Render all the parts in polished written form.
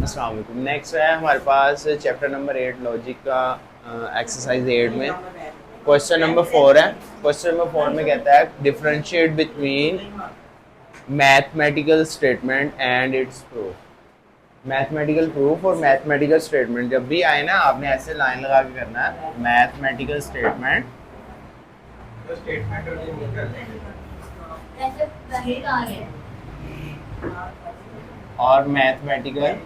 अस्सलाम वालेकुम। नेक्स्ट है हमारे पास चैप्टर नंबर 8 लॉजिक का एक्सरसाइज 8 में क्वेश्चन नंबर 4 है। क्वेश्चन नंबर 4 में कहता है differentiate between mathematical statement and it's proof. Mathematical proof और मैथमेटिकल स्टेटमेंट जब भी आए ना आपने ऐसे लाइन लगा के करना है, मैथमेटिकल स्टेटमेंट और मैथमेटिकल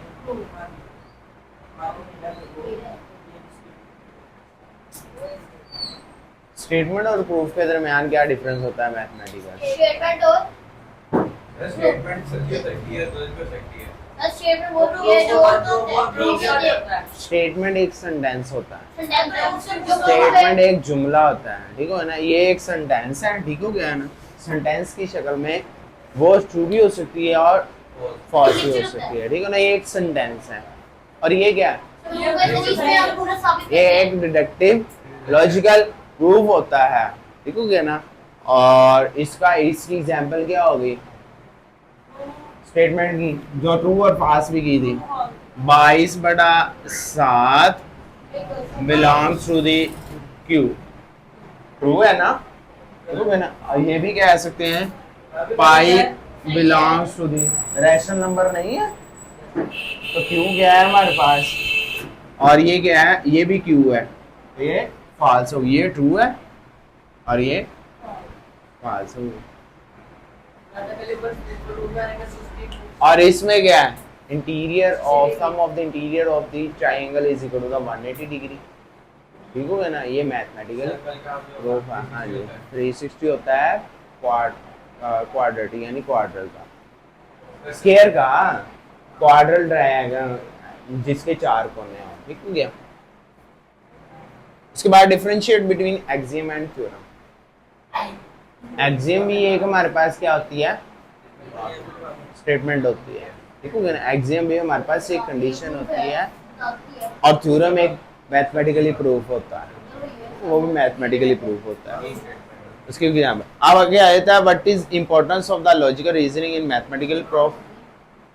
स्टेटमेंट और प्रूफ के दरमियान क्या डिफरेंस होता है मैथमेटिकल स्टेटमेंट और स्टेटमेंट सच्ची हो सकती है तो इसको सकती है। स्टेटमेंट वो है जो स्टेटमेंट एक सेंटेंस होता है, स्टेटमेंट स्टेटमेंट एक जुमला होता है, ठीक है ना। ये एक सेंटेंस है, ठीक हो गया ना। सेंटेंस की शक्ल में वो ट्रू भी हो सकती है और फॉल्स भी हो सकती है, ठीक है ना। ये एक सेंटेंस है और ये क्या है, ये एक डिडक्टिव लॉजिकल प्रूफ होता है, ठीक हो गया ना। और इसकी एग्जांपल क्या होगी स्टेटमेंट की, जो ट्रू और फॉल्स भी की थी। 22/7 belongs to the Q, true है ना, ट्रू है ना। और ये भी कह सकते हैं pi belongs to the rational number नहीं है, तो क्यू क्या है हमारे पास, और ये क्या है, ये भी क्यू है, तो ये फॉल्स हो, ये ट्रू है और ये फॉल्स हो। और इसमें क्या है, interior of some of the interior of the triangle is equal to the 180 degree, ठीक हो गया ना। ये मैथमेटिकल प्रूफ है। हाँ जी, 360 होता है क्वाड्रेटिक यानी क्वाड्रल का, स्क्वायर का क्वाड्रल ट्रायंगल जिसके 4 कोने हों, ठीक हो गया। उसके बाद differentiate between axiom and theorem. Axiom भी एक हमारे पास क्या होती है, स्टेटमेंट होती है, ठीक हो गया ना। एक्सियम भी हमारे पास एक कंडीशन होती है और थ्योरम एक मैथमेटिकली प्रूफ होता है, वो भी मैथमेटिकली प्रूफ होता है। उसके एग्जाम्पल अब आगे आता है, what is importance of the logical reasoning in mathematical proof.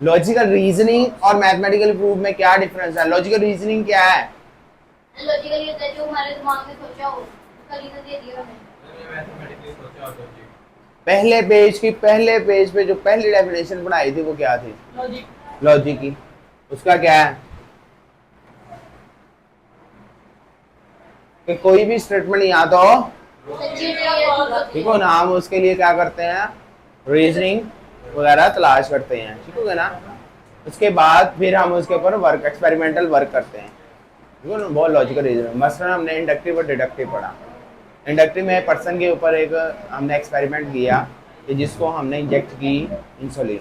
Logical reasoning और मैथमेटिकल प्रूफ में क्या डिफरेंस है। लॉजिकल रीजनिंग क्या है, लॉजिकली होता है जो हमारे दिमाग में सोचा हो, उसका रीजन दे दिया हमें। मैथमेटिकली सोचा और सोची। पहले पेज पे जो पहली डेफिनेशन बनाई थी वो क्या थी, लॉजिक की। उसका क्या है कि कोई भी स्टेटमेंट यहाँ तो ठीक हो ना, हम उसके लिए क्या करते हैं, रीजनिंग वगैरह तलाश करते हैं, ठीक हो गया ना। उसके बाद फिर हम उसके ऊपर वर्क, एक्सपेरिमेंटल वर्क करते हैं, ठीक है ना। बहुत लॉजिकल रीजनिंग। मसलन हमने इंडक्टिव और डिडक्टिव पढ़ा। इंडक्टिव में पर्सन के ऊपर एक हमने एक्सपेरिमेंट किया कि जिसको हमने इंजेक्ट की इंसुलिन।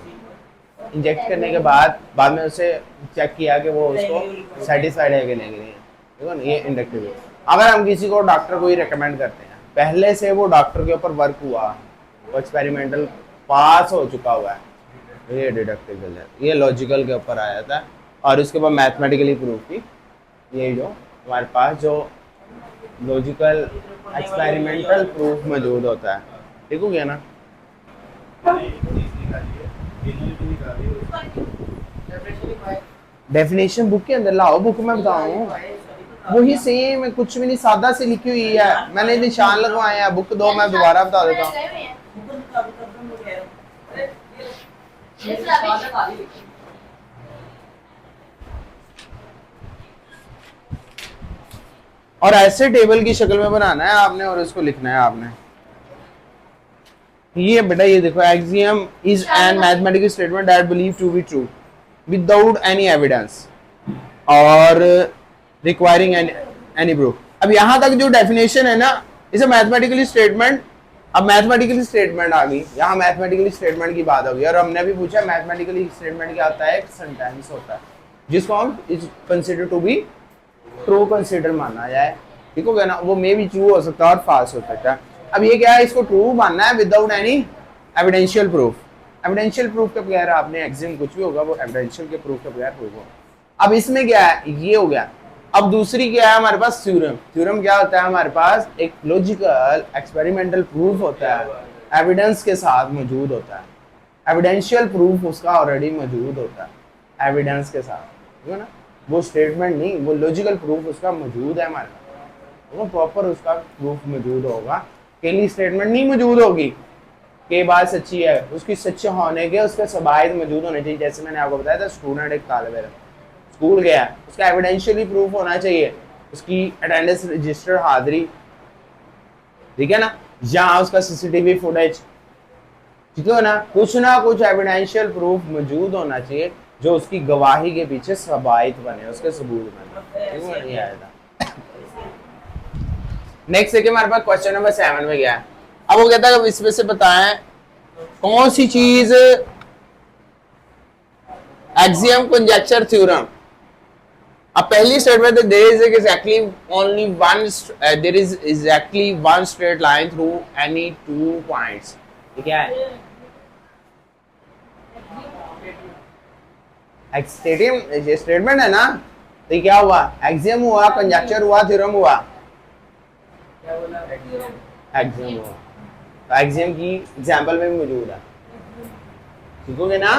इंजेक्ट करने के बाद में उसे चेक किया कि वो उसको सेटिस्फाइड है कि नहीं, ठीक है ना। ये इंडक्टिव है। अगर हम किसी को डॉक्टर को ही रिकमेंड करते हैं, पहले से वो डॉक्टर के ऊपर वर्क हुआ, वो एक्सपेरिमेंटल पास हो चुका हुआ है, ये डिडक्टिव है। ये लॉजिकल के ऊपर आया था। और उसके बाद मैथमेटिकली प्रूफ की, ये जो हमारे पास जो लॉजिकल एक्सपेरिमेंटल प्रूफ मौजूद होता है, ठीक हो गया ना। डेफिनेशन बुक के अंदर लाओ, बुक में बताऊं वही सेम है, कुछ भी नहीं, सादा से लिखी हुई है, मैंने निशान लगवाए हैं। बुक दो, मैं दोबारा बता देता हूँ। और ऐसे टेबल की शक्ल में बनाना है आपने और इसको लिखना है आपने। ये बेटा ये देखो, axiom is an mathematical statement that believe to be true without any evidence और रिक्वायरिंग एनी प्रूफ। अब यहां तक जो डेफिनेशन है ना, इसे मैथमेटिकली स्टेटमेंट, अब मैथमेटिकली स्टेटमेंट आ गई, यहाँ मैथमेटिकली स्टेटमेंट की बात होगी। और हमने भी पूछा मैथमेटिकली स्टेटमेंट क्या होता है, एक सेंटेंस होता है जिसको हम is consider to be true consider माना जाए, ठीक हो गया ना। वो मे भी ट्रू हो सकता है और फॉल्स हो सकता है। अब ये क्या है, इसको ट्रू मानना है without any evidential proof. Evidential proof के बगैर आपने एक्सियम कुछ भी होगा वो एविडेंशियल के प्रूफ के बगैर प्रूफ होगा। अब इसमें क्या है, ये हो गया। अब दूसरी क्या है हमारे पास, थ्योरम। थ्योरम क्या होता है हमारे पास, एक लॉजिकल एक्सपेरिमेंटल प्रूफ होता है, एविडेंस के साथ मौजूद होता है। एविडेंशियल प्रूफ उसका ऑलरेडी मौजूद होता है एविडेंस के साथ, ठीक है ना, वो स्टेटमेंट नहीं, वो लॉजिकल प्रूफ उसका मौजूद है हमारे पास, वो प्रॉपर उसका प्रूफ मौजूद होगा। केली स्टेटमेंट नहीं मौजूद होगी कि बात सच्ची है, उसकी सच्चे होने के उसके शवाहिद मौजूद होने चाहिए। जैसे मैंने आपको बताया था, स्टूडेंट एक तालिब इल्म स्कूल गया, उसका एविडेंशियली प्रूफ होना चाहिए, उसकी अटेंडेंस रजिस्टर हाजिरी, ठीक है ना, या उसका सीसीटीवी फुटेज, ठीक है ना, कुछ एविडेंशियल प्रूफ मौजूद होना चाहिए जो उसकी गवाही के पीछे सबाइत बने, उसके सबूत बने, ठीक है, ये आया था। नेक्स्ट देखिए हमारे पास क्वेश्चन नंबर 7 में गया है। अब वो कहता है अब इसमें से बताएं कौन सी चीज एक्सियम कंजेक्चर थ्योरम। अब पहली स्टेटमेंट है there is exactly only one, there is exactly one straight line through any two points, ठीक है, स्टेटमेंट है ना, तो क्या हुआ, एक्सियम हुआ, कंजेक्चर हुआ, थ्योरम हुआ, एक्सियम हुआ, तो एक्सियम की एग्जांपल में भी मौजूद है, ठीक हो गया ना।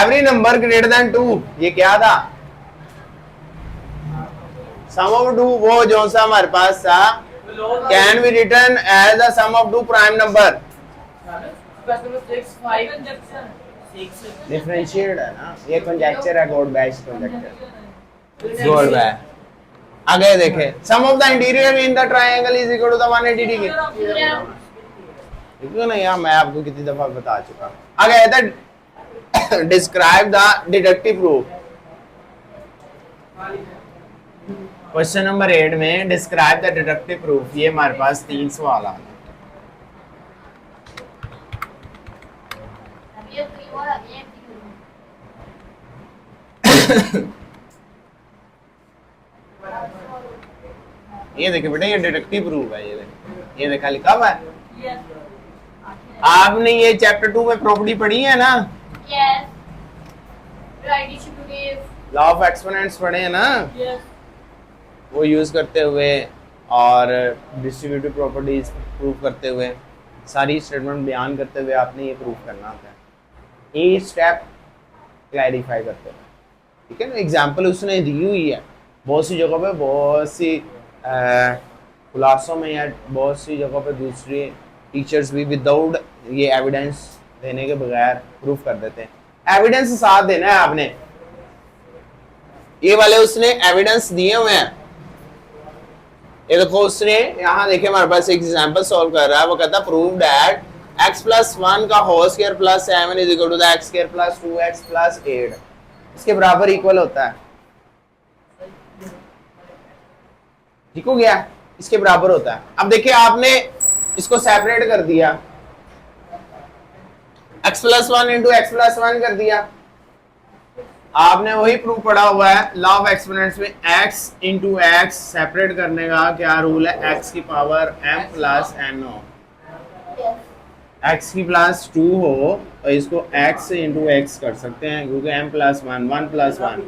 एवरी नंबर ग्रेटर देन 2, ये क्या था, सम ऑफ 2, वो जो सा हमारे पास था, can be written as the sum of 2 prime number, differentiated है ना, ये कंजेक्चर है, Goldbach conjecture, Goldbach. आगे देखे, sum of the interior in the triangle is equal to the 180 degree, ठीक है ना, यार मैं आपको कितनी दफा बता चुका हूं। आगे है the describe the deductive proof. Question number 8 में डिस्क्राइब द डिडक्टिव प्रूफ, ये हमारे पास 3 सवाल आ गए। ये देखिए बेटा, ये डिडक्टिव प्रूफ है, ये देखा लिखा हुआ है, आपने ये चैप्टर 2 में प्रॉपर्टी पढ़ी है ना, yes, right distributive, law of exponents पढ़े हैं ना, यस, वो यूज करते हुए और डिस्ट्रीब्यूटिव प्रॉपर्टीज प्रूव करते हुए, सारी स्टेटमेंट बयान करते हुए आपने ये प्रूव करना होता है, ये स्टेप क्लैरिफाई करते हुए, ठीक है ना। एग्जाम्पल उसने दी हुई है बहुत सी जगहों पे, बहुत सी खुलासों में या बहुत सी जगहों पे दूसरे टीचर्स भी विदाउट ये एविडेंस देने के बगैर प्रूफ कर देते हैं। एविडेंस साथ देना है आपने, ये वाले उसने एविडेंस दिए हुए हैं, ये देखो उसने यहाँ देखे हमारे पास एक एग्जांपल सॉल्व कर रहा है, वो कहता है प्रूव दैट x + 1 का whole square plus 7 is equal to the x² + 2x + 8, इसके बराबर इक्वल होता है, ठीक हो गया, इसके बराबर होता है। अब देखिए आपने इसको सेपरेट कर दिया, x + 1 × x + 1 कर दिया, आपने वही प्रूफ पढ़ा हुआ है लॉ ऑफ एक्सपोनेंट्स में, x × x सेपरेट करने का क्या रूल है, x की पावर m + n हो, x की प्लस 2 हो तो इसको x × x कर सकते हैं क्योंकि m + 1 1 + 1,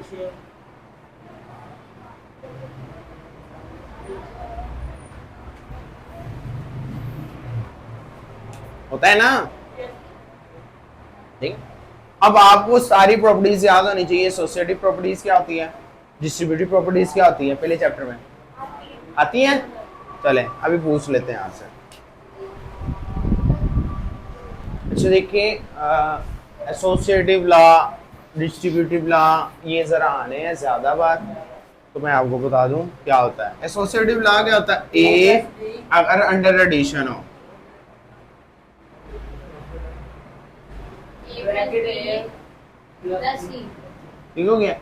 होता है ना, ठीक। अब आपको सारी प्रॉपर्टीज याद होनी चाहिए। एसोसिएटिव प्रॉपर्टीज क्या होती है, डिस्ट्रीब्यूटिव प्रॉपर्टीज क्या होती है, पहले चैप्टर में आती हैं, चले अभी पूछ लेते हैं आपसे। अच्छा देखिए, एसोसिएटिव लॉ, डिस्ट्रीब्यूटिव लॉ, ये जरा आने हैं ज्यादा बार, तो मैं आपको बता दूं क्या होता है। एसोसिएटिव लॉ क्या होता है, ए अगर अंडर एडिशन हो, ठीक हो गया।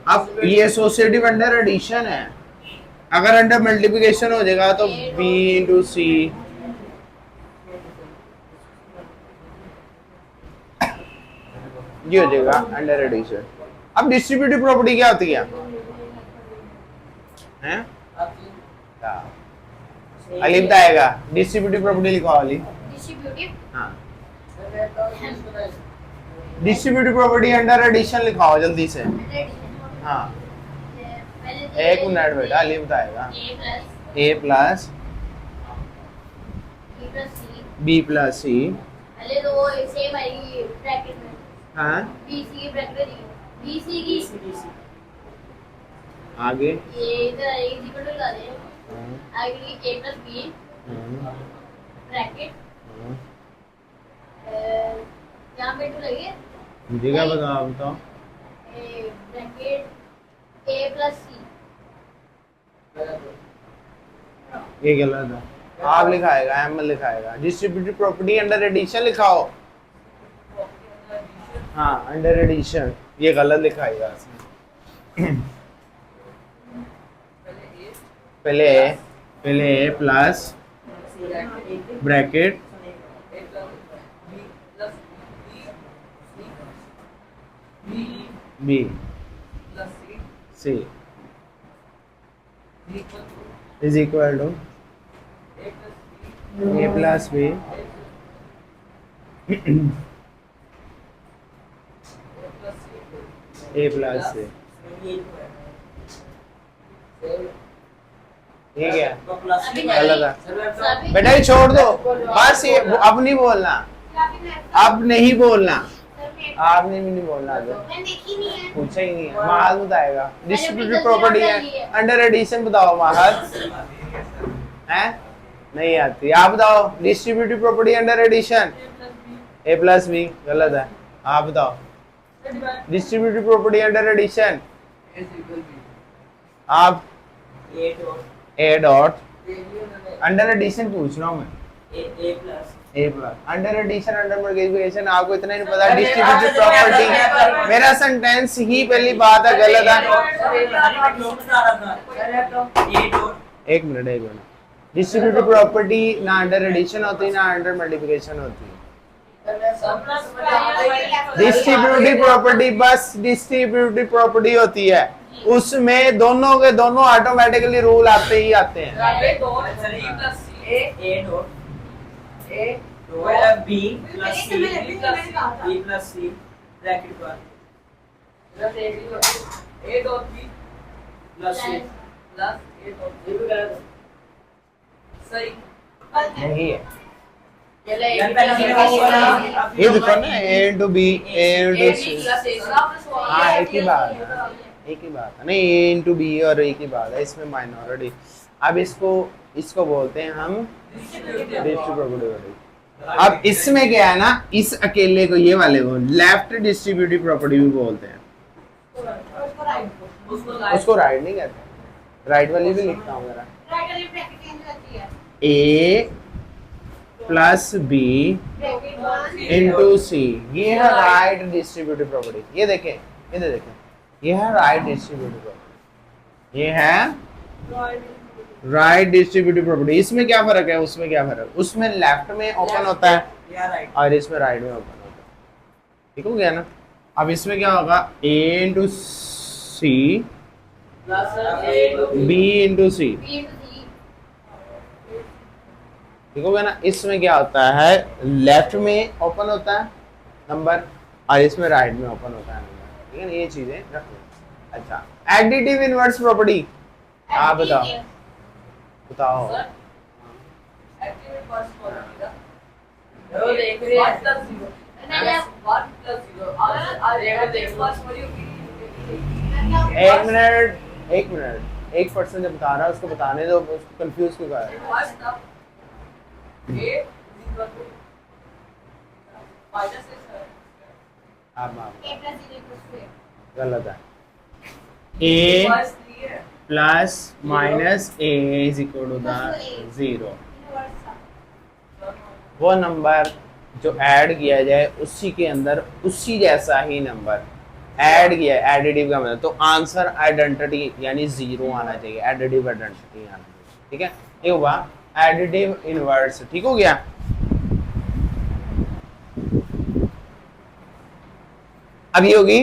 अब ये एसोसिएटिव अंडर एडिशन है, अगर अंडर मल्टीप्लिकेशन हो जाएगा तो b × c, ये हो जाएगा अंडर एडिशन। अब डिस्ट्रीब्यूटिव प्रॉपर्टी क्या होती है, हैं अली बताएगा, डिस्ट्रीब्यूटिव प्रॉपर्टी लिखो अली। डिस्ट्रीब्यूटिव, हाँ, डिस्ट्रीब्यूटिव प्रॉपर्टी अंडर एडिशन लिखाओ जल्दी से। हाँ, एक मिनट बेटा, अली बताएगा। a + b + c, पहले तो वो सेम आएगी ब्रैकेट में, हाँ b c ब्रैकेट में, BC की आगे ये इधर इक्वल टू लगा दे आगे A plus B ब्रैकेट यहाँ पे 2 लगे मुझे क्या पता, आप बताओ। ब्रैकेट A plus C ये गलत है, आप लिखाएगा, एम लिखाएगा। डिस्ट्रीब्यूटिव प्रॉपर्टी अंडर एडिशन लिखाओ। हाँ, अंडर एडिशन, ये गलत लिखाएगा इसमें। पहले A plus bracket B C is equal to A plus B A plus C. ये क्या गलत है बेटा, ये छोड़ दो बस, ये अब नहीं बोलना, अब नहीं बोलना, आपने भी नहीं बोलना, पूछा ही नहीं है। माहल बताएगा डिस्ट्रीब्यूटिव प्रॉपर्टी है अंडर एडिशन, बताओ माहल है, नहीं आती, आप बताओ डिस्ट्रीब्यूटिव प्रॉपर्टी अंडर एडिशन। ए प्लस बी गलत है, आप बताओ डिस्ट्रीब्यूटिव प्रॉपर्टी अंडर एडिशन। आप ए डॉट अंडर एडिशन पूछ रहा हूँ मैं, A plus under addition under multiplication, आपको इतना ही नहीं पता डिस्ट्रीब्यूटिव प्रॉपर्टी। मेरा सेंटेंस ही पहली बात है गलत है। एक मिनट, डिस्ट्रीब्यूटिव प्रॉपर्टी ना अंडर एडिशन होती है ना अंडर मल्टीप्लिकेशन होती है। डिस्ट्रीब्यूटिव प्रॉपर्टी बस डिस्ट्रीब्यूटिव प्रॉपर्टी होती है, उसमें दोनों के दोनों ऑटोमेटिकली रूल आते ही आते हैं। नहीं है, ये देखो ना, ए इंटू बी, ए इंटू सी, हाँ एक ही बात है, एक ही बात है। नहीं, ए इंटू बी और एक ही बात है, इसमें माइनॉरिटी। अब इसको बोलते हैं हम डिस्ट्रीब्यूटिव प्रॉपर्टी। अब इसमें क्या है ना, इस अकेले को, ये वाले को लेफ्ट डिस्ट्रीब्यूटिव प्रॉपर्टी भी बोलते हैं। उसको राइट नहीं कहते, राइट वाली भी लिखता हूँ जरा, ए प्लस बी इंटू सी, ये है राइट डिस्ट्रीब्यूटिव प्रॉपर्टी। ये देखें, इधर देखें, ये है राइट डिस्ट्रीब्यूटिव प्रॉपर्टी, ये है राइट डिस्ट्रीब्यूटिव प्रॉपर्टी। इसमें क्या फर्क है, उसमें क्या फर्क है, उसमें लेफ्ट में ओपन होता है और इसमें राइट में ओपन होता है, ठीक हो गया ना। अब इसमें क्या होगा, ए इंटू सी बी इंटू सी, ठीक हो गया ना। इसमें क्या होता है, लेफ्ट में ओपन होता है नंबर और इसमें राइट में ओपन होता है नंबर, ठीक है ना। ये चीजें रखो। अच्छा, एडिटिव इनवर्स प्रॉपर्टी आप बताओ, बताओ। एक मिनट, एक पर्सन जब बता रहा है उसको बताने दो, उसको कंफ्यूज क्यों कर रहा है। गलत है, A plus minus A is equal to the 0। वो नंबर जो ऐड किया जाए उसी के अंदर उसी जैसा ही नंबर ऐड किया है, एडिटिव का मतलब, तो आंसर आइडेंटिटी यानी 0 आना चाहिए, एडिटिव आइडेंटिटी आना चाहिए, ठीक है। ये हुआ एडिटिव इनवर्स, ठीक हो गया। अब ये होगी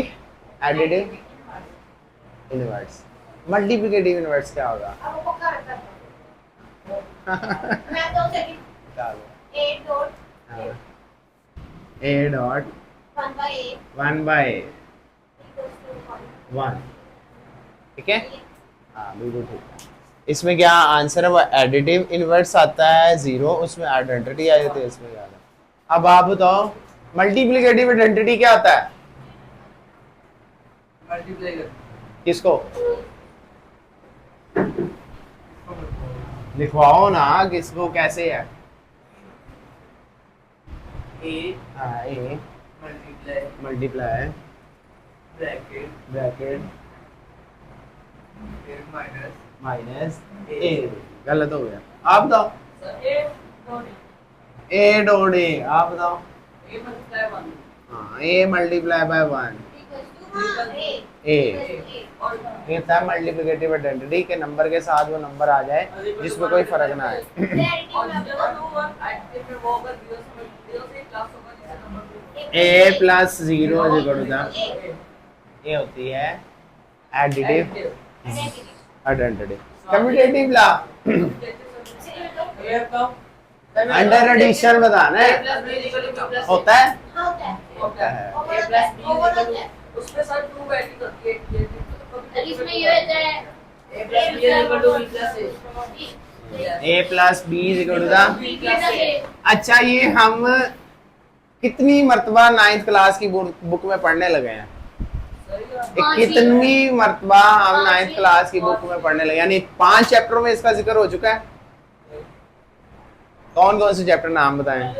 एडिटिव इनवर्स। मल्टीप्लिकेटिव इनवर्स क्या होगा, ए डॉट 1 बाय 1, ठीक है, हाँ बिल्कुल ठीक है। इसमें क्या आंसर है, वो एडिटिव इनवर्स आता है 0, उसमें आइडेंटिटी आ जाती है, इसमें क्या है। अब आप बताओ मल्टीप्लिकेटिव आइडेंटिटी क्या होता है, मल्टीप्लाई कर किसको लिखवाओ ना, किसको कैसे है? ए हाँ ए मल्टीप्लाई ब्रैकेट फिर माइनस माइनस ए। गलत हो गया, आप बताओ। ए डॉट ए, आप बताओ। ए मल्टीप्लाई 1 हाँ ए मल्टीप्लाई बाय 1 ए। ये था मल्टीप्लिकेटिव आइडेंटिटी के नंबर के साथ वो नंबर आ जाए जिसमें कोई फर्क ना आए। ए प्लस जीरो ये होती है एडिटिव आइडेंटिटी। कम्यूटेटिव ला अंडर एडिशन बताना है, होता है होता है। उसमें सर 2 वैल्यू करती है। इसमें ये होता है a plus b equal to b plus a A plus B equal to. अच्छा ये हम कितनी मर्तबा 9th क्लास की बुक में पढ़ने लगे हैं? कितनी मर्तबा हम 9th क्लास की बुक में पढ़ने लगे, यानी 5 चैप्टरों में इसका जिक्र हो चुका है। कौन कौन से चैप्टर नाम बताएं?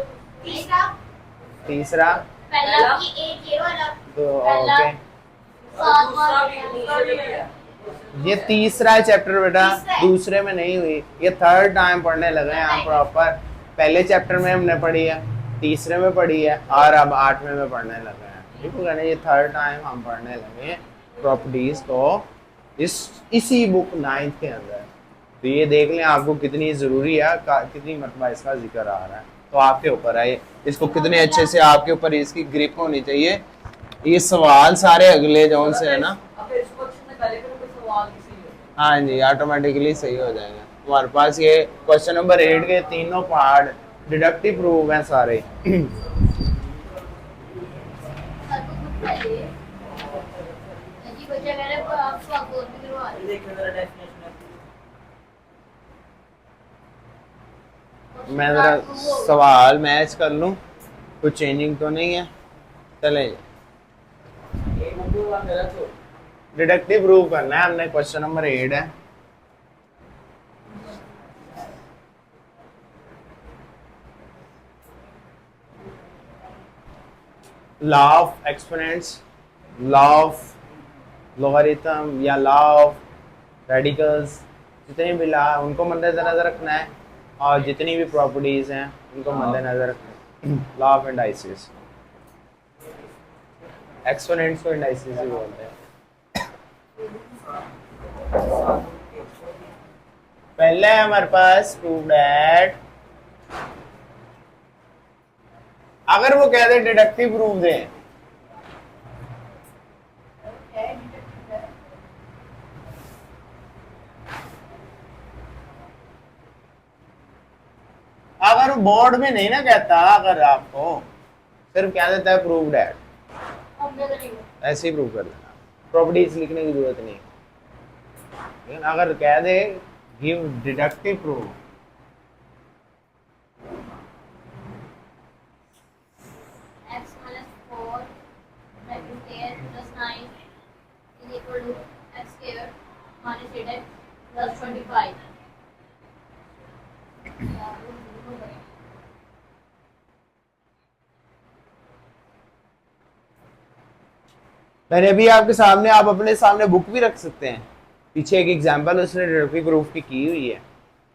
तीसरा पहला की एक ये वाला तो ओके, ये तीसरा चैप्टर बेटा, दूसरे में नहीं हुई, ये थर्ड टाइम पढ़ने लगे हैं हम प्रॉपर। पहले चैप्टर में हमने पढ़ी है, तीसरे में पढ़ी है और अब 8वें में पढ़ने लगे हैं। ठीक है ना, ये थर्ड टाइम हम पढ़ने लगे हैं प्रॉपर्टीज को इसी बुक 9th के अंदर। तो ये देख लें आपको कितनी ज़रूरी है, कितनी मरतबा इसका जिक्र आ रहा है। तो आपके ऊपर है इसको कितने अच्छे से, आपके ऊपर इसकी ग्रिप होनी चाहिए। ये सवाल सारे अगले जोन से है ना, हाँ जी, ऑटोमेटिकली सही हो जाएगा। तुम्हारे पास ये क्वेश्चन नंबर 8 के तीनों पार्ट डिडक्टिव प्रूफ हैं सारे। मैं जरा सवाल मैच कर लूं, कुछ चेंजिंग तो नहीं है। चले डिडक्टिव प्रूफ करना है हमने, क्वेश्चन नंबर 8 है। Law of exponents, law of logarithm या लॉ ऑफ रेडिकल्स, जितने भी लॉ उनको मद्देनजर रखना है और जितनी भी प्रॉपर्टीज हैं उनको मद्देनजर रखना है। लॉ ऑफ इंडाइसिस, एक्सपोनेंट्स को इंडाइसिस ही बोलते हैं। पहले है हमारे पास प्रूव दैट, अगर वो कह दे डिडक्टिव प्रूफ दें, अगर बोर्ड में नहीं ना कहता, अगर आपको सिर्फ क्या देता है प्रूव दैट, ऐसे ही प्रूव कर देना, प्रॉपर्टीज लिखने की जरूरत नहीं। लेकिन अगर कह they give deductive proof, x minus 4 bracket a plus 9 is equal to x squared minus 8x plus 25. मैंने अभी आपके सामने, आप अपने सामने बुक भी रख सकते हैं, पीछे एक एग्जांपल उसने डिडक्टिव प्रूफ की हुई है,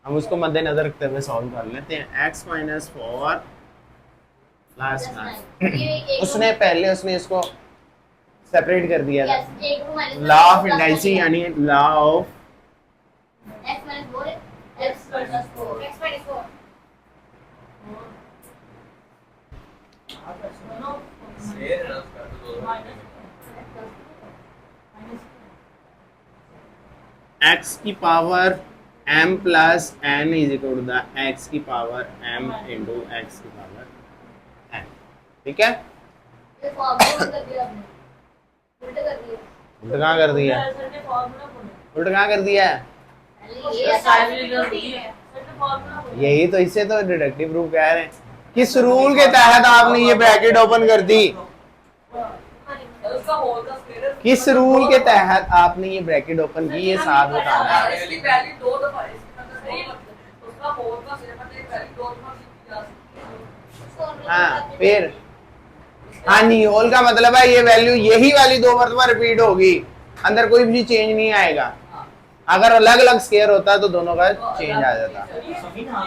हम उसको मद्देनजर रखते हुए सॉल्व कर लेते हैं। x minus 4 plus 9 उसने पहले उसने इसको सेपरेट कर दिया था, लॉ ऑफ इंडाइसिस यानी law of x minus 4 x plus 4 x minus 4 x की power m plus n is equal to the x की पावर m इंटू x की पावर n। ठीक है, ये फॉर्मूला कर दिया आपने, उल्टा कर दिया। उल्टा कहाँ कर दिया, उल्टा कहाँ कर दिया है? यही तो, इससे तो डिडक्टिव प्रूफ कह रहे हैं। किस रूल के तहत आपने ये ब्रैकेट ओपन कर दी? उसका होल का स्क्वायर है। किस रूल के तहत आपने ये ब्रैकेट ओपन की, ये साथ बताना है। इसकी वैल्यू 2 दफा है, इसकी मतलब नहीं मतलब उसका होल का स्क्वायर मतलब एक वैल्यू 2 दफा लिखी जा सकती है। हाँ फिर हाँ नहीं, होल का मतलब है ये वैल्यू यही वाली 2 मरतबा रिपीट होगी, अंदर कोई भी चेंज नहीं आएगा। हाँ। अगर अलग अलग स्केयर होता तो दोनों का चेंज आ जाता। सभी ना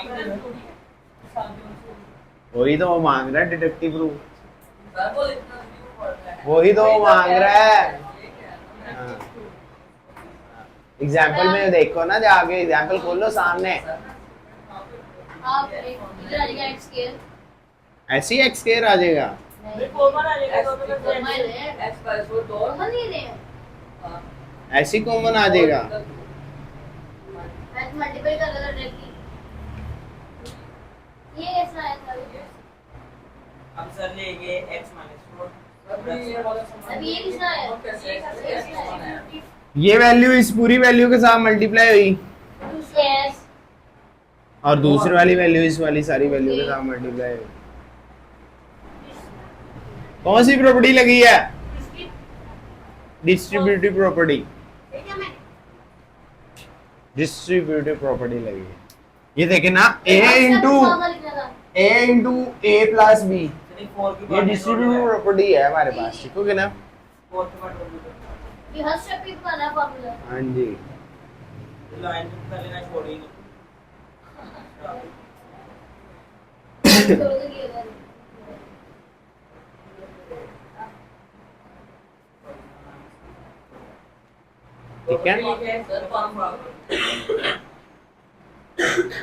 वही तो वो मांग रहा है डिडक्टिव प्रूफ, सर वो इतना व्यू पड़ता है। वही तो वो मांग रहा है। ये क्या है ना? एग्जाम्पल में देखो ना, जाके एग्जाम्पल खोल लो सामने। आप इधर आ जाएगा x स्क्वायर ऐसे ही एक्स स्केयर आ जाएगा। नहीं कॉमन आ जाएगा तो कॉमन है। x पर इसको 2 कॉमन नहीं है ऐसी कॉमन आ जाएगा। मैं मल्टीपल कर रहा डायरेक्टली। ये कैसा है सर? अब सर लेंगे x -4 अभी ये किसका है? ये वैल्यू इस पूरी वैल्यू के साथ मल्टीप्लाई हुई यस और दूसरी वाली वैल्यू इस वाली सारी वैल्यू के साथ मल्टीप्लाई हुई। कौन सी प्रॉपर्टी लगी है? Distributive property. देखिए मैं डिस्ट्रीब्यूटिव प्रॉपर्टी लगी है। ये देखे ना, a लिखना इंटू a प्लस b, 4 की ये डिस्ट्रीब्यूटिव प्रॉपर्टी है हमारे पास, ठीक हो गया ना? 4 के बाद ये हर स्टेप पे बनाना फॉर्मूला हाँ जी। लाइन कर लेना छोड़ी छोड़ दो ये वाला। ठीक है। सर फॉर्म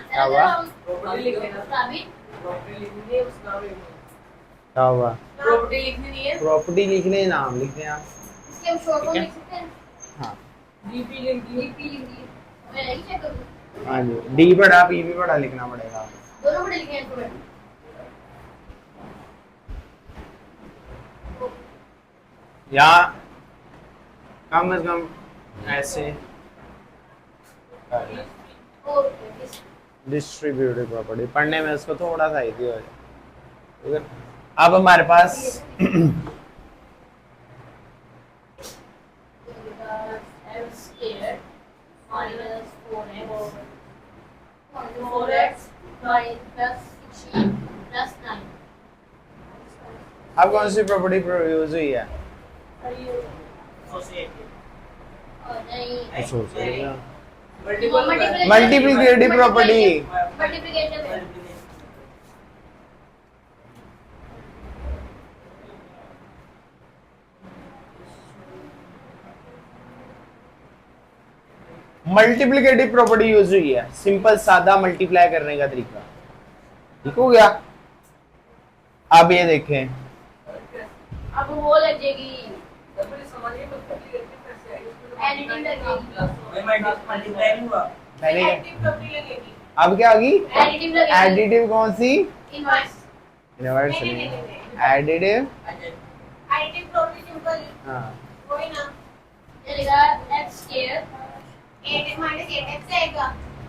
क्या हुआ? प्रॉपर्टी लिख लेना। राबिन प्रॉपर्टी लिखनी है उसका भी। क्या हुआ? प्रॉपर्टी लिखनी नहीं है। प्रॉपर्टी लिखने, नाम लिखने आप। इसके हम शॉर्ट फॉर्म ठीक है। लिख सकते हैं। हाँ डीपी लिखनी है। डीपी लिख दिए। मैं नहीं चेक करूँ। हाँ जी, डी बड़ा पी भी बड़ा लिखना पड़ेगा। दोनों बड़े लिखे हैं इसको मैंने। या कम से कम ऐसे ओके डिस्ट्रीब्यूटिव प्रॉपर्टी पढ़ने में उसको थोड़ा सा इजी हो जाए, ठीक है? अब हमारे पास m squared minus 4x plus 16 plus 9 अब कौन सी प्रॉपर्टी यूज हुई है? और नहीं मल्टीप्लिकेटिव प्रॉपर्टी। मल्टीप्लिकेशन है। मल्टीप्लिकेटिव प्रॉपर्टी यूज हुई है, सिंपल सादा मल्टीप्लाई करने का तरीका, ठीक हो गया? अब ये देखें, अब वो लग जाएगी प्रॉपर्टी समझिए प्रॉपर्टी कैसे आएगी। एडिटिंग लग जाएगी। मल्टीप्लाई नहीं हुआ पहले एडिटिव प्रॉपर्टी लगेगी। अब क्या होगी? एडिटिव लगेगी। एडिटिव कौन सी? इनवर्स इनवर्स नहीं, नहीं, नहीं, नहीं, एडिटिव। एडिटिव प्रॉपर्टी सिंपल हाँ कोई ना चलेगा x स्क्वायर 8 माइनस 8x आएगा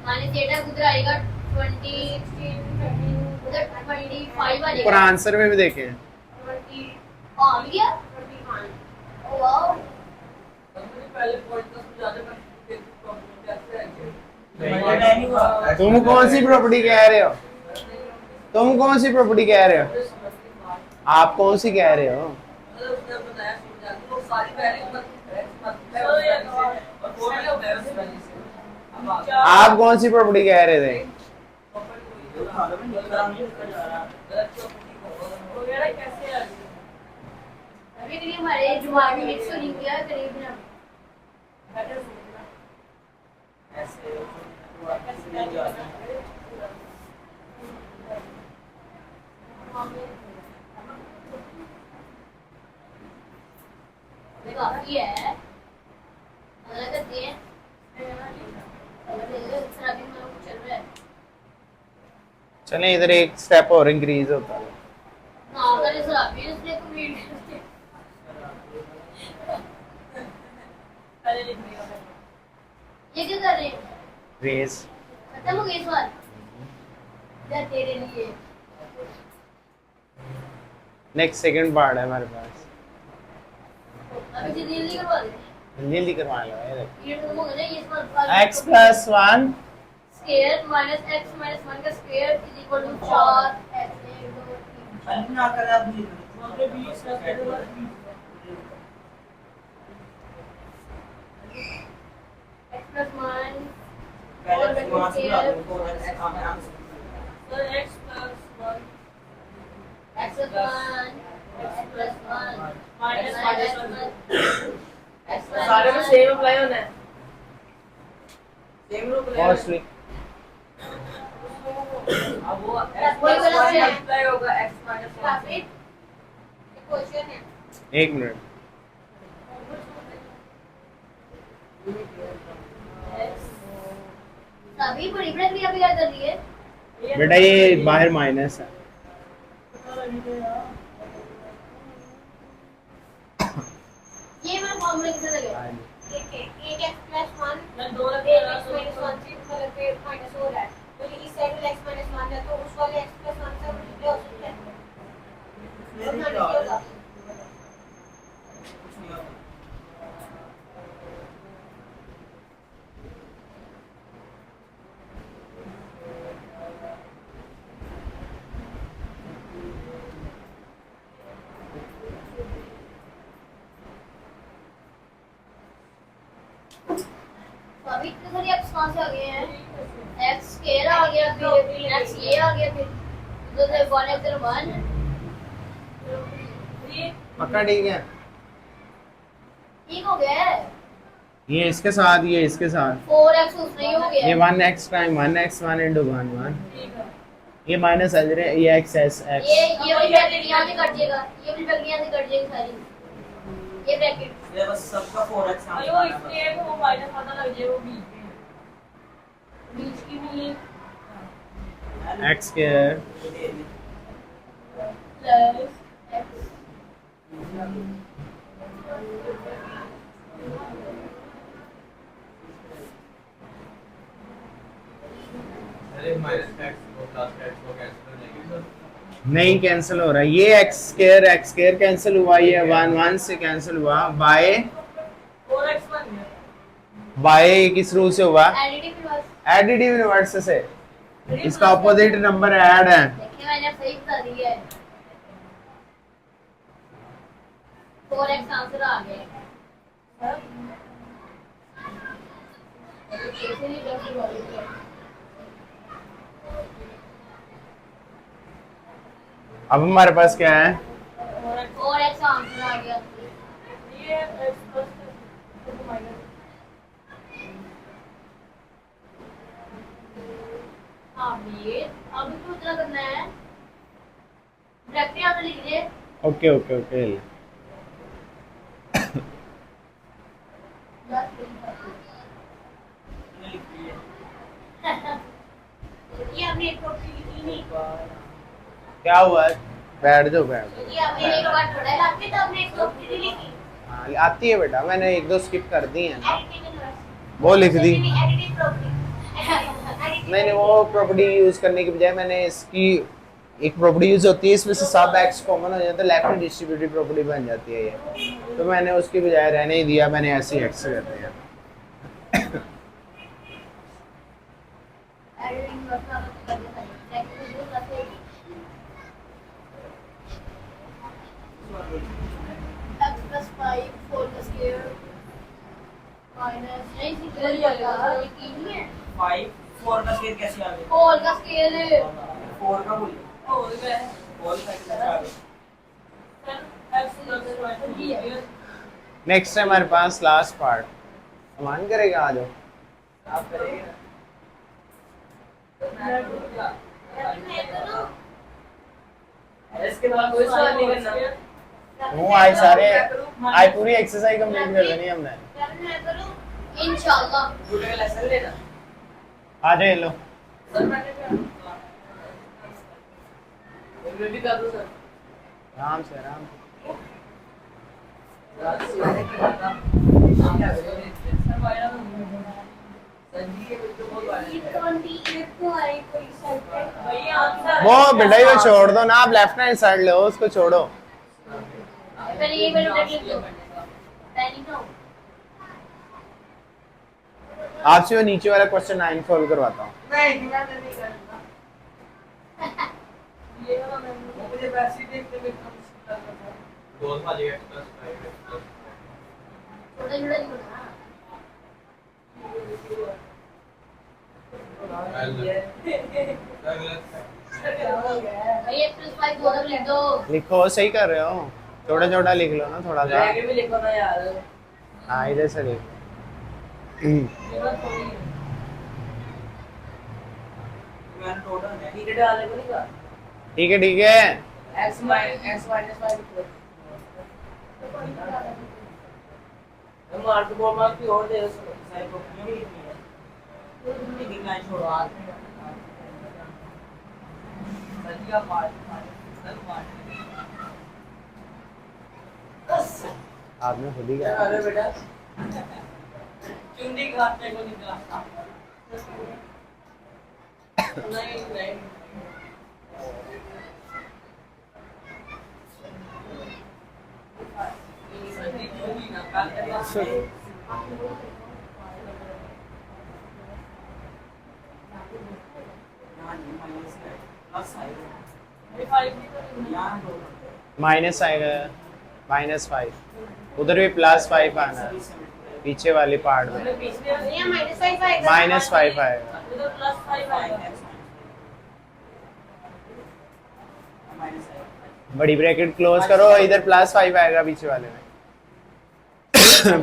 माइनस 8x उधर आएगा 20 उधर 25 आ ऊपर जाएगा आंसर में भी देखें। 20 आ गया 21 ओ वाओ प्रॉपर्टी पहले पॉइंट का समझाने में प्रॉपर्टी कैसे आएगी। मल्टीप्लाई नहीं हुआ तुम कौन सी प्रॉपर्टी कह रहे हो? तुम कौन सी प्रॉपर्टी कह रहे हो? आप कौन सी कह रहे हो? उसने बताया समझा तो सारी वैल्यू और फॉर्मूला होता उस वैल्यू से। आप कौन सी प्रॉपर्टी कह रहे थे? वगैरह कैसे आ गई। अभी के लिए हमारे दिमाग में मिक्स हो नहीं गया करीब ना ऐसे काफी है अलग करते हैं चल रहा है चलें इधर एक स्टेप और इंक्रीज होता है। हाँ अगर इस अभी उसने कंप्लीट कर पहले लिख लिया। ये क्या कर रहे हैं रेस खत्म हो गई सवाल या तेरे लिए नेक्स्ट सेकंड पार्ट है हमारे पास। अभी जल्दी करवा दे जल्दी करवा लो ये देखो ये तो हो गया ना ये x plus 1 square minus x minus 1 का square is equal to 4 x 1 2 3 अल्प ना कर आप भी हमने 20 का कर दिया x plus 1 पहले वहां से ला दो को आराम से sir x plus 1 x plus 1 minus x सारे में सेम अप्लाई होना है सेम रूल कॉस्टली अब वो x वही plus वाला 1 है। अप्लाई होगा x minus 1 काफी क्वेश्चन है एक मिनट सभी बड़ी प्रक्रिया भी याद कर रही है बेटा ये बाहर माइनस है ये मेरा फॉर्मूला कितना लगे हाँ जी। एक x plus 1 मैं दो रख एक रहा x minus 1 से मतलब पे माइनस हो रहा है तो ये इस साइड में x minus 1 है तो उस वाले x plus 1 से रिप्लेस हो सकता है और माइनस क्या होगा तो अभी इतने सारे x कहाँ से आ गए हैं x स्क्वायर आ गया फिर x ये आ गया फिर उधर से 1 इधर 1 पक्का ठीक है ठीक हो गया है ये इसके साथ ये इसके साथ 4x उसमें ही हो गया ये है 1x टाइम 1x1 into 1 1 ठीक है ये माइनस आ रहा है ये x s x ये वाली ब्रैकेट यहाँ से कट जाएगा ये वाली ब्रैकेट यहाँ से कट जाएगी सारी ये ब्रैकेट ये बस सबका 4x सामने अयो इसके एक वो माइनस पता लग जाए वो बीच में बीच की भी x square प्लस x अरे माइनस x को प्लस x को कैंसिल हो जाएगी सर नहीं कैंसिल हो रहा है ये x square कैंसिल हुआ ये 1 1 से कैंसिल हुआ बाय 4x बन गया बाय किस रूल से हुआ एडिटिव प्लस एडिटिव इनवर्स से इसका ऑपोजिट नंबर ऐड है देखिए मैंने सही बता दिया है 4x आंसर आ गया कैसे नहीं कर सकते अब हमारे पास क्या है 4x आंसर आ गया ये x plus तो माइनस हाँ ये अब इसको इतना करना है ब्रैकेट यहाँ पे लिख दे ओके ओके ओके ये आपने एक प्रॉपर्टी लिखी नहीं क्या हुआ बैठ जाओ ये आपने एक बार पढ़ा है आपने तो आपने एक प्रॉपर्टी लिखी हाँ आती है बेटा मैंने एक दो स्किप कर दी है ना एडिटिव इनवर्स वो लिख दी एडिटिव प्रॉपर्टी नहीं वो प्रॉपर्टी यूज करने के बजाय मैंने इसकी एक प्रॉपर्टी यूज होती है इसमें से सब एक्स कॉमन हो जाता है लेफ्ट डिस्ट्रीब्यूटिव प्रॉपर्टी बन जाती है ये तो मैंने उसके बजाय रहने ही दिया मैंने ऐसे ही एक्स कर दिया एडिटिव इनवर्स का मतलब कर देता है प्रैक्टिस करते हैं x plus 5 4 का स्क्वायर माइनस नहीं स्क्वायर जाएगा ये की नहीं है 5 4 का स्क्वायर कैसे आ गया 4 का स्क्वायर है 4 का बोलिए हो गया 4 का कैसे आ गया x plus 1 नेक्स्ट है हमारे पास लास्ट पार्ट समान करेगा आ जाओ आप करेंगे इसके बाद कोई सवाल नहीं करना वो आए सारे आज पूरी एक्सरसाइज कंप्लीट कर देनी है हमने इंशाल्लाह गुड का लेसन लेना आ जाओ ये लो सर मैंने रेडी कर दो सर आराम से आराम से सर वायरा संजी के बिल्कुल बहुत वायरा भैया आंसर वो बेटा ये छोड़ दो ना आप लेफ्ट हैंड साइड लो उसको छोड़ो पहले ये वाला ब्रैकेट लिख दो आपसे वो नीचे वाला क्वेश्चन 9 सॉल्व करवाता हूँ। नहीं मैं नहीं करता ये वाला मैं मुझे वैसे ही देखते हुए कम मुश्किल लग रहा था गोल वाली x plus 5x plus छोटा छोटा लिखना भाई x+5 दो तक लिख दो। लिखो, सही कर रहे हो, छोटा छोटा लिख लो ना थोड़ा सा। आगे भी लिखो ना यार हाँ इधर से लिख। जरूरत थोड़ी है मैं टोटल है ठीक है डालने को नहीं कहा ठीक है ठीक है। x minus 5 मार्क बोल मार्क की और दे साइड को क्यों नहीं लिखनी है लीडिंग लाइन छोड़ो हाथ में सदिया पार्ट आपने खुद ही क्या अरे बेटा चुंडी काटने को निकला नहीं नहीं सदी चुंडी ना काटने माइनस आएगा, -5। उधर भी +5 आना है पीछे वाली पार्ट में। ये -5 आएगा। -5 आएगा। उधर +5 आएगा बड़ी ब्रैकेट क्लोज करो, इधर +5 आएगा पीछे वाले में।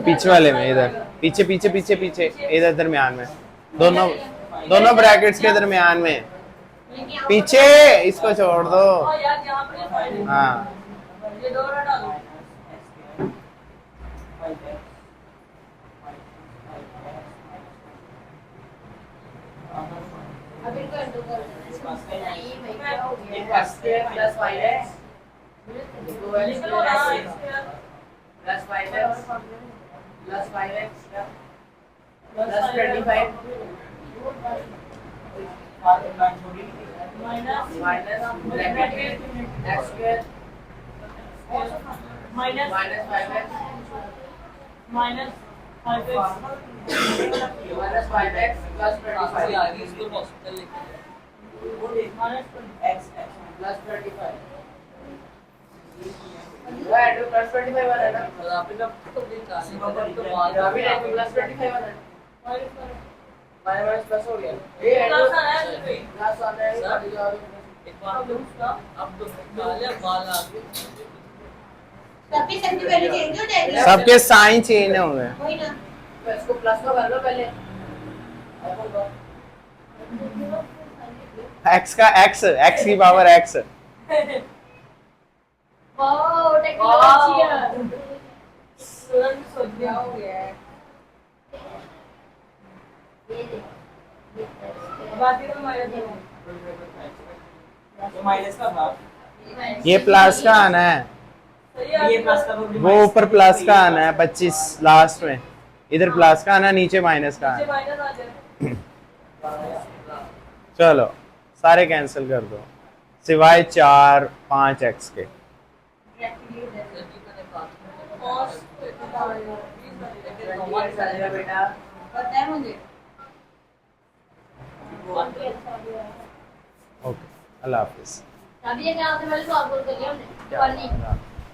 पीछे वाले में इधर पीछे पीछे पीछे पीछे इधर दरमियान में, दोनों दोनों ब्रैकेट्स के दरमियान में पीछे। इसको छोड़ दो। यार यहाँ पे हाँ ये दो हटा दो अब इनको एंटर कर देना। नहीं भाई क्या हो ये गया? प्लस 5 है लिख लो ना। Plus 5x plus 5x plus 25 minus bracket x square minus 5x minus 5x minus 5x plus 25 आगे इसको हॉस्पिटल लेके minus x plus 25 Right, plus 25 वाला है ना? आपने कब तो निकाले? तो अभी नहीं plus 25 वाला है। माइनस प्लस हो गया। ये प्लस आ रहा है प्लस आ रहा है काट जाओ। एक बार तो उसका अब तो निकाले बाल आ गए। सबकी सबकी वैल्यू चेंज हो जाएगी। सबके साइन चेंज होंगे। वही ना। तो इसको प्लस को कर लो पहले। x का x की पावर x। वाओ टेक्नोलॉजी है। तुरंत सोच गया हो गया है। बाकी तो माइनस का भाग ये प्लस का आना है, ये प्लस का वो ऊपर प्लस का आना है 25 लास्ट में। इधर प्लस का आना, नीचे माइनस का आना। माइनस आ जाए चलो सारे कैंसिल कर दो सिवाय 4 5 x के। बेटा पता है मुझे। ओके, अल्लाह हाफिज। अभी ये क्या आपने पहले सॉल्व कर लिया हमने। क्या?